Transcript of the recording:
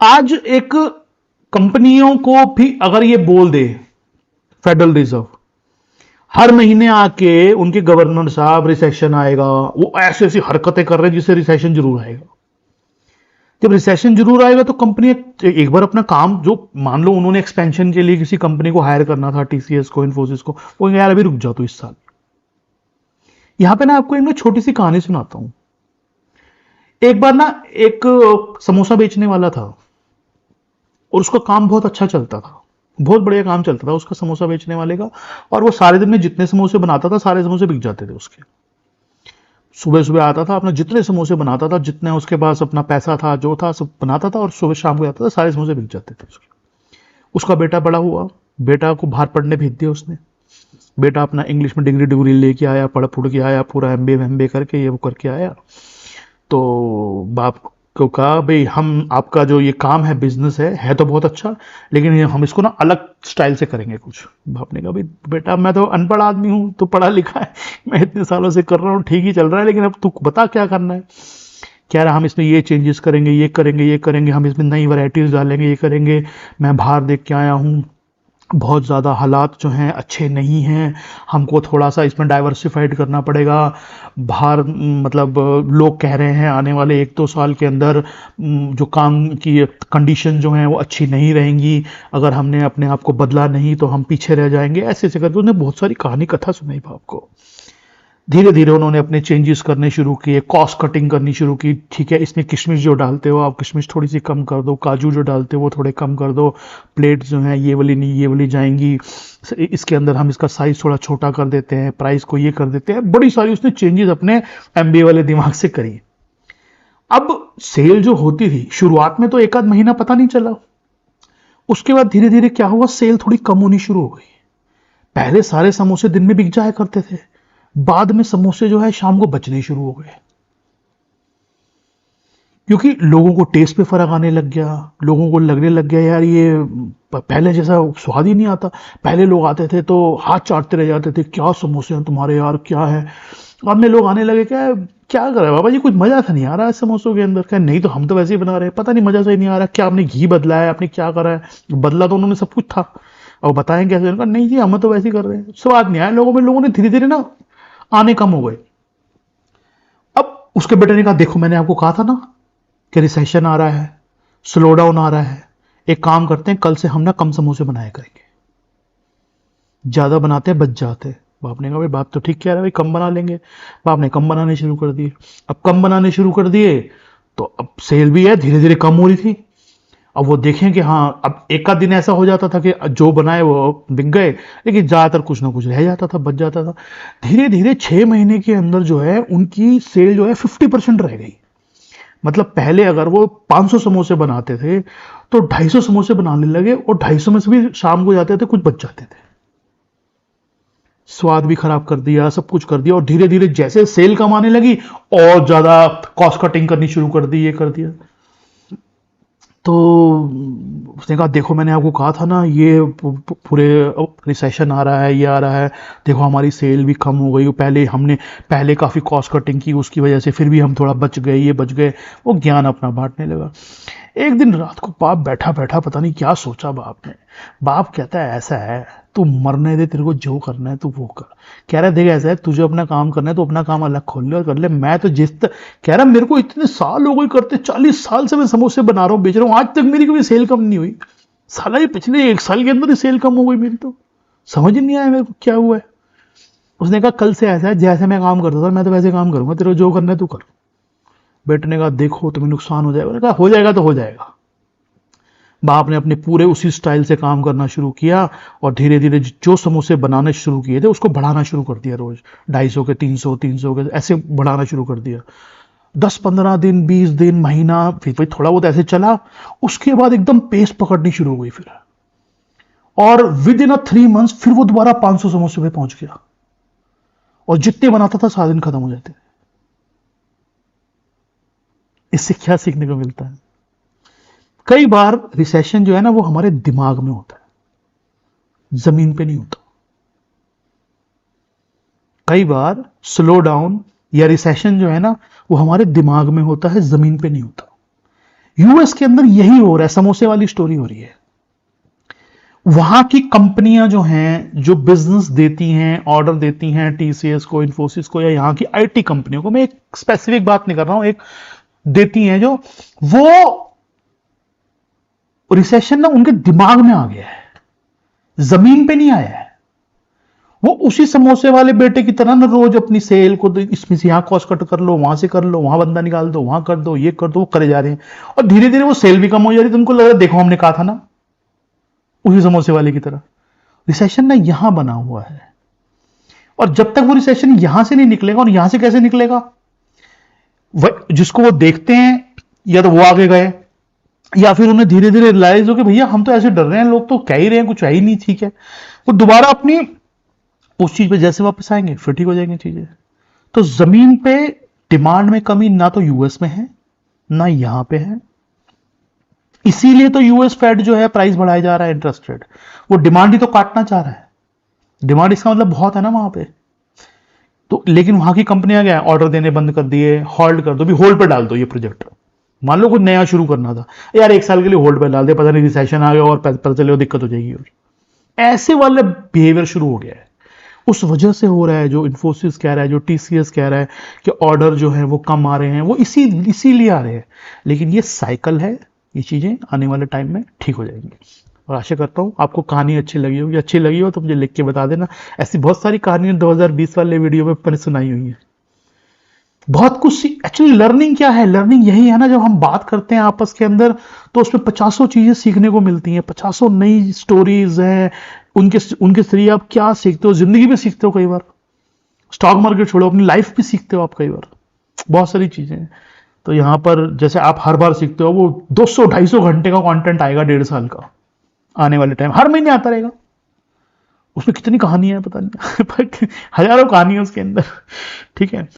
आज एक कंपनियों को भी अगर ये बोल दे फेडरल रिजर्व हर महीने आके उनके गवर्नर साहब रिसेशन आएगा, वो ऐसी ऐसी हरकतें कर रहे हैं जिससे रिसेशन जरूर आएगा। जब रिसेशन जरूर आएगा तो कंपनी एक बार अपना काम, जो मान लो उन्होंने एक्सपेंशन के लिए किसी कंपनी को हायर करना था, टीसीएस को, इन्फोसिस को, वो यार अभी रुक जाओ तो इस साल। यहां पे ना आपको एक छोटी सी कहानी सुनाता हूं। एक बार ना एक समोसा बेचने वाला था और उसका काम बहुत अच्छा चलता था, बहुत बढ़िया काम चलता था उसका समोसा बेचने वाले का। और वो सारे दिन में जितने समोसे बनाता था सारे समोसे बिक जाते थे उसके। सुबह सुबह आता था, अपना जितने समोसे बनाता था, जितने उसके पास अपना पैसा था जो था सब बनाता था, और सुबह शाम को आता था, सारे समोसे बिक जाते थे उसके। उसका बेटा बड़ा हुआ, बेटा को बाहर पढ़ने भेज दिया उसने। बेटा अपना इंग्लिश में डिग्री डिग्री लेके आया, पढ़ पुढ़ के आया, पूरा एमबीए करके ये वो करके आया। तो बाप को कहा, भाई हम आपका जो ये काम है, बिजनेस है तो बहुत अच्छा, लेकिन ये हम इसको ना अलग स्टाइल से करेंगे कुछ। बाप ने कहा, भाई बेटा मैं तो अनपढ़ आदमी हूँ, तो पढ़ा लिखा है, मैं इतने सालों से कर रहा हूँ, ठीक ही चल रहा है, लेकिन अब तू बता क्या करना है। कह रहा हम इसमें ये चेंजेस करेंगे, ये करेंगे, ये करेंगे, हम इसमें नई वैरायटीज डालेंगे, ये करेंगे। मैं बाहर देख के आया हूँ, बहुत ज़्यादा हालात जो हैं अच्छे नहीं हैं, हमको थोड़ा सा इसमें डाइवर्सिफाइड करना पड़ेगा। बाहर मतलब लोग कह रहे हैं आने वाले 1-2 साल के अंदर जो काम की कंडीशन जो हैं वो अच्छी नहीं रहेंगी, अगर हमने अपने आप को बदला नहीं तो हम पीछे रह जाएंगे। ऐसे ऐसे करके उन्होंने बहुत सारी कहानी कथा सुनाई बाप को। धीरे धीरे उन्होंने अपने चेंजेस करने शुरू किए, कॉस्ट कटिंग करनी शुरू की। ठीक है, इसमें किशमिश जो डालते हो आप, किशमिश थोड़ी सी कम कर दो, काजू जो डालते हो वो थोड़े कम कर दो, प्लेट जो है ये वाली नहीं ये वाली जाएंगी, इसके अंदर हम इसका साइज थोड़ा छोटा कर देते हैं, प्राइस को ये कर देते हैं। बड़ी सारी उसने चेंजेस अपने एमबीए वाले दिमाग से करी। अब सेल जो होती थी शुरुआत में तो 1 आध महीना पता नहीं चला, उसके बाद धीरे धीरे क्या हुआ, सेल थोड़ी कम होनी शुरू हो गई। पहले सारे समोसे दिन में बिक जाया करते थे, बाद में समोसे जो है शाम को बचने शुरू हो गए, क्योंकि लोगों को टेस्ट पे फर्क आने लग गया। लोगों को लगने लग गया यार ये पहले जैसा स्वाद ही नहीं आता। पहले लोग आते थे तो हाथ चाटते रह जाते थे, क्या समोसे हैं तुम्हारे यार, क्या है। अब में लोग आने लगे, क्या क्या कर रहे हैं बाबा जी, कुछ मजा सा नहीं आ रहा है समोसों के अंदर। क्या नहीं, तो हम तो वैसे ही बना रहे हैं, पता नहीं मजा सा ही नहीं आ रहा। क्या आपने घी बदला है, आपने क्या करा है। बदला तो उन्होंने सब कुछ था, और बताएं कैसे। उन्होंने कहा नहीं जी हम तो वैसे ही कर रहे हैं, स्वाद नहीं आया लोगों में। लोगों ने धीरे धीरे ना आने कम हो गए। अब उसके बेटे ने कहा, देखो मैंने आपको कहा था ना कि रिसेशन आ रहा है, स्लो डाउन आ रहा है, एक काम करते हैं, कल से हम ना कम समोसे बनाया करेंगे, ज्यादा बनाते हैं बच जाते हैं। बाप ने कहा, भाई बात तो ठीक कह रहा है भाई, कम बना लेंगे। बाप ने कम बनाने शुरू कर दिए। अब कम बनाने शुरू कर दिए तो अब सेल भी है धीरे धीरे कम हो रही थी। अब वो देखें कि हाँ, अब एक आध दिन ऐसा हो जाता था कि जो बनाए वो बिक गए, लेकिन ज्यादातर कुछ ना कुछ रह जाता था, बच जाता था। धीरे धीरे 6 महीने के अंदर जो है उनकी सेल जो है 50% रह गई। मतलब पहले अगर वो 500 समोसे बनाते थे तो 250 समोसे बनाने लगे, और 250 में से भी शाम को जाते थे कुछ बच जाते थे। स्वाद भी खराब कर दिया, सब कुछ कर दिया, और धीरे धीरे जैसे सेल कम आने लगी और ज्यादा कॉस्ट कटिंग करनी शुरू कर दी, ये कर दिया। तो उसने कहा, देखो मैंने आपको कहा था ना ये पूरे रिसेशन आ रहा है, ये आ रहा है, देखो हमारी सेल भी कम हो गई। पहले हमने पहले काफ़ी कॉस्ट कटिंग की, उसकी वजह से फिर भी हम थोड़ा बच गए, ये बच गए। वो ज्ञान अपना बांटने लगा। एक दिन रात को बाप बैठा बैठा पता नहीं क्या सोचा बाप ने। बाप कहता है, ऐसा है तू मरने दे, तेरे को जो करना है तू वो कर। कह रहा है, देख ऐसा है, तुझे अपना काम करना है तो अपना काम अलग खोल ले और कर ले। मैं तो कह रहा मेरे को इतने साल हो गए करते, 40 साल से मैं समोसे बना रहा हूँ, बेच रहा हूँ, आज तक मेरी कभी सेल कम नहीं हुई। साला ये पिछले 1 साल के अंदर ही सेल कम हो गई मेरी, तो समझ ही नहीं आया मेरे को क्या हुआ है। उसने कहा, कल से ऐसा है, जैसे मैं काम करता था मैं तो वैसे काम करूंगा, तेरे को जो करना है तू कर। बेटे ने कहा, देखो तुम्हें नुकसान हो जाएगा। कहा, हो जाएगा तो हो जाएगा। बाप ने अपने पूरे उसी स्टाइल से काम करना शुरू किया, और धीरे धीरे जो समोसे बनाने शुरू किए थे उसको बढ़ाना शुरू कर दिया। रोज 250 के, 300 के ऐसे बढ़ाना शुरू कर दिया। 10-15 दिन, 20 दिन, महीना, फिर भाई थोड़ा बहुत ऐसे चला। उसके बाद एकदम पेस पकड़नी शुरू हो गई फिर, और विद इन 3 मंथ्स फिर वो दोबारा 500 समोसे पे पहुंच गया, और जितने बनाता था सारे दिन खत्म हो जाते थे। इससे क्या सीखने को मिलता है? कई बार रिसेशन जो है ना वो हमारे दिमाग में होता है, जमीन पे नहीं होता। कई बार स्लो डाउन या रिसेशन जो है ना वो हमारे दिमाग में होता है, जमीन पे नहीं होता। यूएस के अंदर यही हो रहा है, समोसे वाली स्टोरी हो रही है। वहां की कंपनियां जो हैं, जो बिजनेस देती हैं, ऑर्डर देती हैं टीसीएस को, इन्फोसिस को, या यहाँ की आईटी कंपनियों को, मैं एक स्पेसिफिक बात नहीं कर रहा हूं, एक देती हैं जो, वो रिसेशन ना उनके दिमाग में आ गया है, जमीन पे नहीं आया है। वो उसी समोसे वाले बेटे की तरह ना रोज अपनी सेल को, इसमें से यहां कॉस्ट कट कर लो, वहां से कर लो, वहां बंदा निकाल दो, वहां कर दो, ये कर दो, वो करे जा रहे हैं, और धीरे धीरे वो सेल भी कम हो जा रही है। तुमको लग रहा है देखो हमने कहा था ना, उसी समोसे वाले की तरह रिसेशन ना यहां बना हुआ है। और जब तक वो रिसेशन यहां से नहीं निकलेगा, और यहां से कैसे निकलेगा, जिसको वो देखते हैं, या तो वो आगे गए, या फिर उन्हें धीरे धीरे रियलाइज हो कि भैया हम तो ऐसे डर रहे हैं, लोग तो कह ही रहे हैं कुछ है ही नहीं, ठीक है, वो दोबारा अपनी उस चीज पे जैसे वापस आएंगे फिर ठीक हो जाएंगी चीजें। तो जमीन पे डिमांड में कमी ना तो यूएस में है ना यहां पे है, इसीलिए तो यूएस फेड जो है प्राइस बढ़ाया जा रहा है, इंटरेस्ट रेट, वो डिमांड ही तो काटना चाह रहा है। डिमांड इसका मतलब बहुत है ना वहां पे। तो लेकिन वहां की कंपनियां क्या है, ऑर्डर देने बंद कर दिए, होल्ड कर दो, भी होल्ड पे डाल दो ये प्रोजेक्ट। मान लो कुछ नया शुरू करना था यार, 1 साल के लिए होल्ड पे डाल दे, पता नहीं रिसेशन आ गया और पता चले दिक्कत हो जाएगी, और ऐसे वाले बिहेवियर शुरू हो गया है। उस वजह से हो रहा है, जो इन्फोसिस कह रहा है, जो टीसीएस कह रहा है कि ऑर्डर जो है वो कम आ रहे हैं, वो इसीलिए आ रहे हैं। लेकिन ये साइकिल है, ये चीजें आने वाले टाइम में ठीक हो जाएंगी। और आशा करता हूँ आपको कहानी अच्छी लगी होगी। अच्छी लगी हो तो मुझे लिख के बता देना। ऐसी बहुत सारी कहानियां 2020 वाले वीडियो में मैंने सुनाई हुई है। बहुत कुछ एक्चुअली लर्निंग क्या है, लर्निंग यही है ना, जब हम बात करते हैं आपस के अंदर तो उसमें 50 चीजें सीखने को मिलती हैं, 50 नई स्टोरीज हैं, उनके जरिए आप क्या सीखते हो, जिंदगी में सीखते हो, कई बार स्टॉक मार्केट छोड़ो अपनी लाइफ भी सीखते हो आप, कई बार बहुत सारी चीजें हैं। तो यहां पर जैसे आप हर बार सीखते हो, वो 200-250 घंटे का कंटेंट आएगा 1.5 साल का आने वाले टाइम, हर महीने आता रहेगा। उसमें कितनी कहानियां है पता नहीं हजारों कहानियां उसके अंदर, ठीक है।